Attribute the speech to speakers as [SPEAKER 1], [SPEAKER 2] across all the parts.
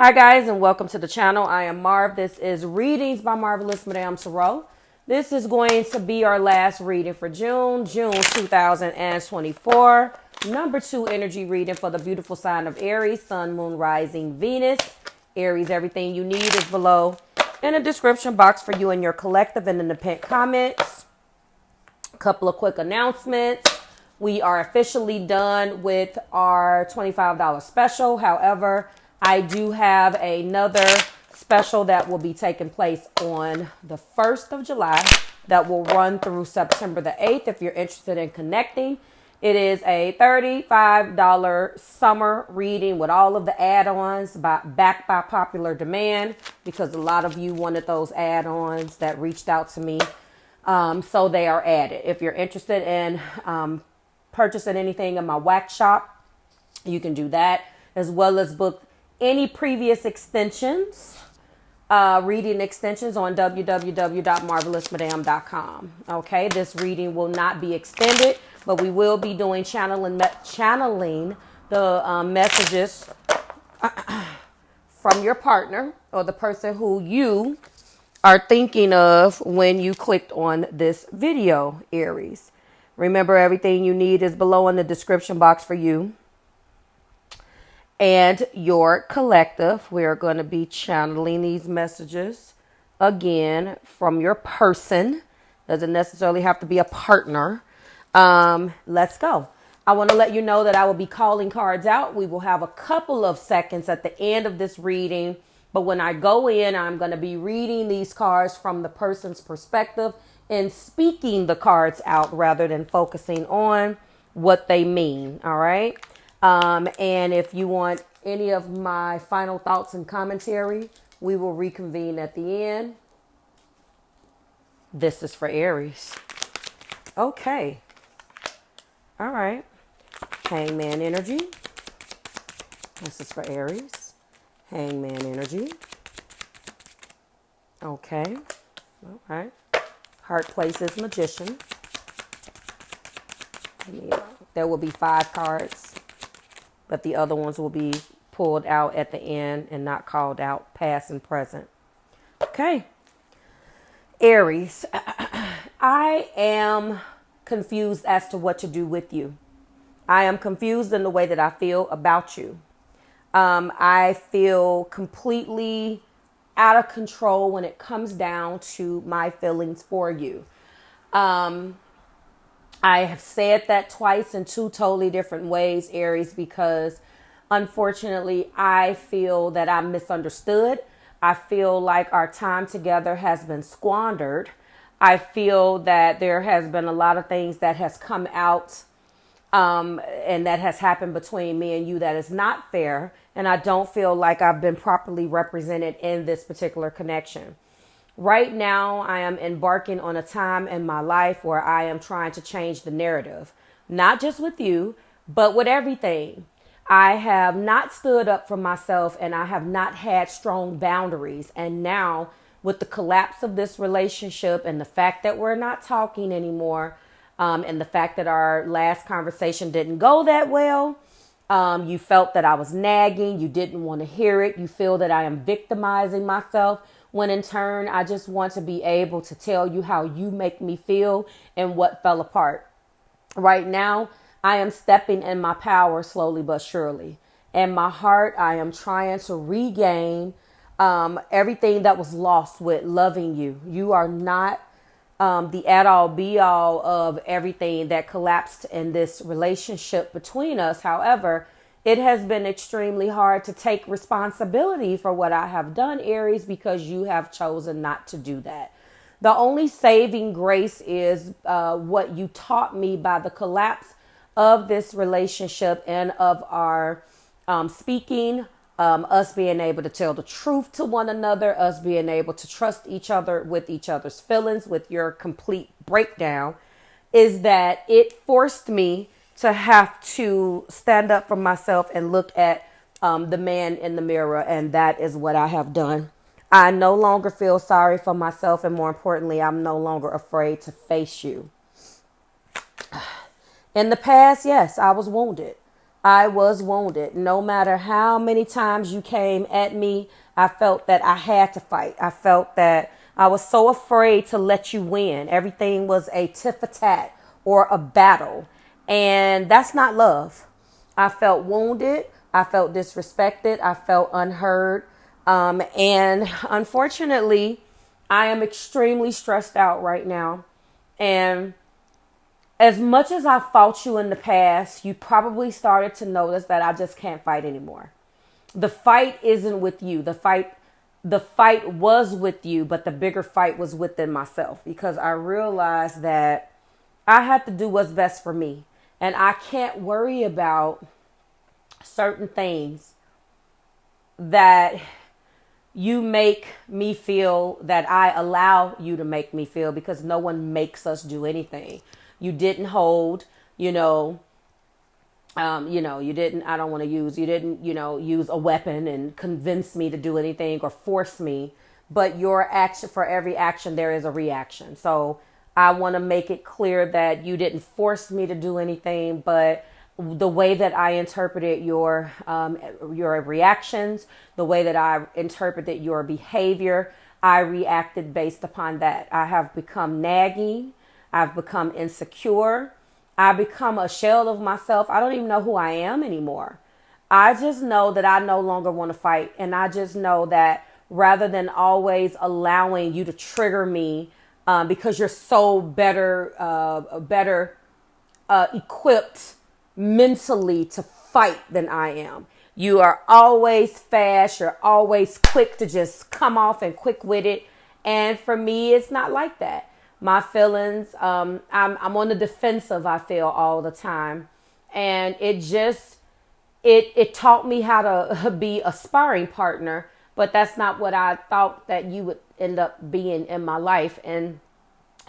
[SPEAKER 1] Hi guys, and welcome to the channel. I am Marv. This is Readings by Marvelous Madame Tarot. This is going to be our last reading for June 2024. Number 2 energy reading for the beautiful sign of Aries, Sun, Moon, Rising, Venus. Aries, everything you need is below in the description box for you and your collective and in the pinned comments. A couple of quick announcements. We are officially done with our $25 special. However, I do have another special that will be taking place on the 1st of July that will run through September the 8th if you're interested in connecting. It is a $35 summer reading with all of the add-ons backed by popular demand because a lot of you wanted those add-ons that reached out to me. So they are added. If you're interested in purchasing anything in my wax shop, you can do that, as well as book any previous extensions, reading extensions on www.marvelousmadame.com. Okay, this reading will not be extended, but we will be doing channeling the messages from your partner or the person who you are thinking of when you clicked on this video, Aries. Remember, everything you need is below in the description box for you and your collective. We are going to be channeling these messages again from your person. Doesn't necessarily have to be a partner. Let's go. I want to let you know that I will be calling cards out. We will have a couple of seconds at the end of this reading, but when I go in, I'm going to be reading these cards from the person's perspective and speaking the cards out rather than focusing on what they mean. All right. And if you want any of my final thoughts and commentary, we will reconvene at the end. This is for Aries. Okay. All right. Hangman energy. This is for Aries. Hangman energy. Okay. All right. Heart places magician. There will be 5 cards, but the other ones will be pulled out at the end and not called out, past and present. Okay. Aries, I am confused as to what to do with you. I am confused in the way that I feel about you. I feel completely out of control when it comes down to my feelings for you. I have said that twice in 2 totally different ways, Aries, because unfortunately, I feel that I'm misunderstood. I feel like our time together has been squandered. I feel that there has been a lot of things that has come out and that has happened between me and you that is not fair. And I don't feel like I've been properly represented in this particular connection. Right now, I am embarking on a time in my life where I am trying to change the narrative, not just with you, but with everything. I have not stood up for myself and I have not had strong boundaries. And now with the collapse of this relationship and the fact that we're not talking anymore, and the fact that our last conversation didn't go that well, you felt that I was nagging. You didn't want to hear it. You feel that I am victimizing myself, when in turn, I just want to be able to tell you how you make me feel and what fell apart. Right now, I am stepping in my power slowly but surely. In my heart, I am trying to regain everything that was lost with loving you. You are not the all be all of everything that collapsed in this relationship between us. However, it has been extremely hard to take responsibility for what I have done, Aries, because you have chosen not to do that. The only saving grace is what you taught me by the collapse of this relationship and of our speaking, us being able to tell the truth to one another, us being able to trust each other with each other's feelings, with your complete breakdown, is that it forced me to have to stand up for myself and look at the man in the mirror. And that is what I have done. I no longer feel sorry for myself. And more importantly, I'm no longer afraid to face you. In the past, yes, I was wounded. I was wounded. No matter how many times you came at me, I felt that I had to fight. I felt that I was so afraid to let you win. Everything was a tit for tat or a battle. And that's not love. I felt wounded. I felt disrespected. I felt unheard. And unfortunately, I am extremely stressed out right now. And as much as I fought you in the past, you probably started to notice that I just can't fight anymore. The fight isn't with you. The fight was with you, but the bigger fight was within myself, because I realized that I had to do what's best for me. And I can't worry about certain things that you make me feel, that I allow you to make me feel, because no one makes us do anything. You didn't hold, you didn't, I don't want to use, you didn't, use a weapon and convince me to do anything or force me, but your action, for every action, there is a reaction. So I want to make it clear that you didn't force me to do anything, but the way that I interpreted your reactions, the way that I interpreted your behavior, I reacted based upon that. I have become nagging. I've become insecure. I become a shell of myself. I don't even know who I am anymore. I just know that I no longer want to fight. And I just know that rather than always allowing you to trigger me, because you're so better equipped mentally to fight than I am. You are always fast. You're always quick to just come off and quick witted. And for me, it's not like that. My feelings, I'm on the defensive, I feel, all the time. And it taught me how to be a sparring partner, but that's not what I thought that you would end up being in my life. And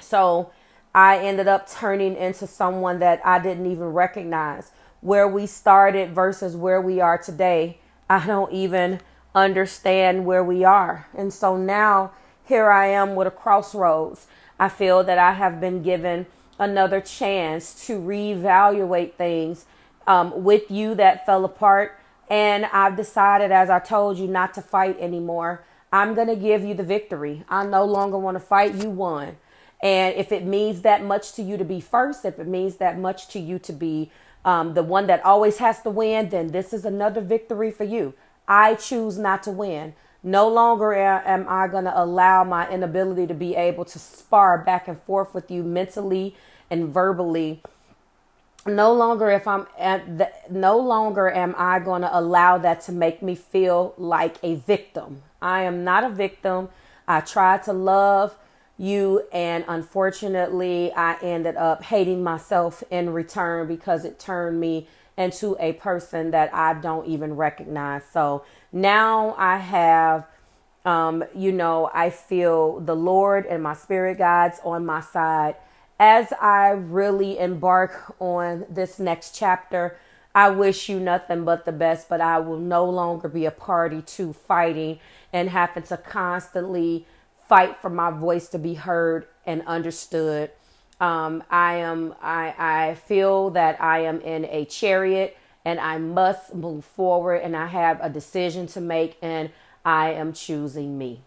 [SPEAKER 1] so I ended up turning into someone that I didn't even recognize. Where we started versus where we are today, I don't even understand where we are. And so now here I am with a crossroads. I feel that I have been given another chance to reevaluate things with you that fell apart. And I've decided, as I told you, not to fight anymore. I'm going to give you the victory. I no longer want to fight. You won. And if it means that much to you to be first, if it means that much to you to be the one that always has to win, then this is another victory for you. I choose not to win. No longer am I going to allow my inability to be able to spar back and forth with you mentally and verbally. No longer am I going to allow that to make me feel like a victim. I am not a victim. I tried to love you, and unfortunately, I ended up hating myself in return, because it turned me into a person that I don't even recognize. So now I have, I feel the Lord and my spirit guides on my side. As I really embark on this next chapter, I wish you nothing but the best, but I will no longer be a party to fighting and having to constantly fight for my voice to be heard and understood. I feel that I am in a chariot and I must move forward, and I have a decision to make, and I am choosing me.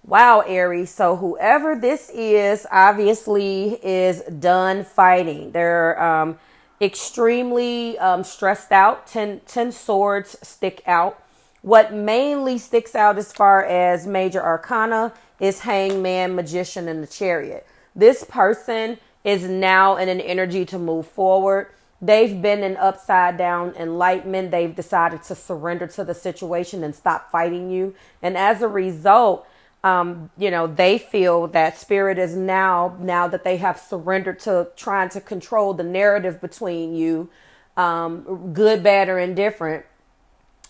[SPEAKER 1] Wow, Aries. So whoever this is obviously is done fighting. They're extremely stressed out. 10 swords stick out. What mainly sticks out as far as major arcana is Hangman, Magician, and the Chariot. This person is now in an energy to move forward. They've been in upside down enlightenment. They've decided to surrender to the situation and stop fighting you. And as a result, they feel that spirit is now that they have surrendered to trying to control the narrative between you, good, bad, or indifferent.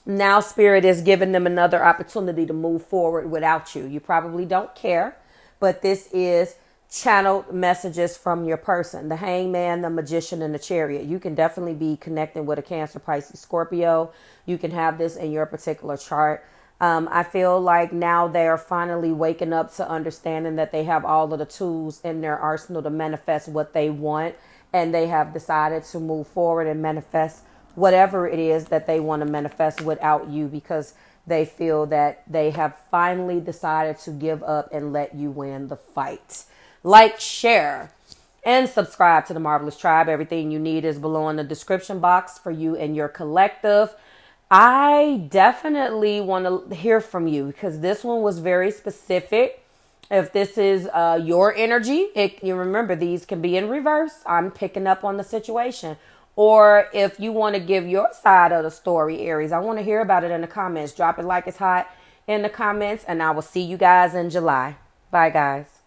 [SPEAKER 1] Now spirit is giving them another opportunity to move forward without you. You probably don't care, but this is channeled messages from your person. The Hangman, the Magician, and the Chariot. You can definitely be connecting with a Cancer, Pisces, Scorpio. You can have this in your particular chart. I feel like now they are finally waking up to understanding that they have all of the tools in their arsenal to manifest what they want. and they have decided to move forward and manifest whatever it is that they want to manifest without you, because they feel that they have finally decided to give up and let you win the fight. Like, share, and subscribe to the Marvelous Tribe. Everything you need is below in the description box for you and your collective. I definitely want to hear from you, because this one was very specific. If this is your energy, you remember these can be in reverse. I'm picking up on the situation. Or if you want to give your side of the story, Aries, I want to hear about it in the comments. Drop it like it's hot in the comments, and I will see you guys in July. Bye, guys.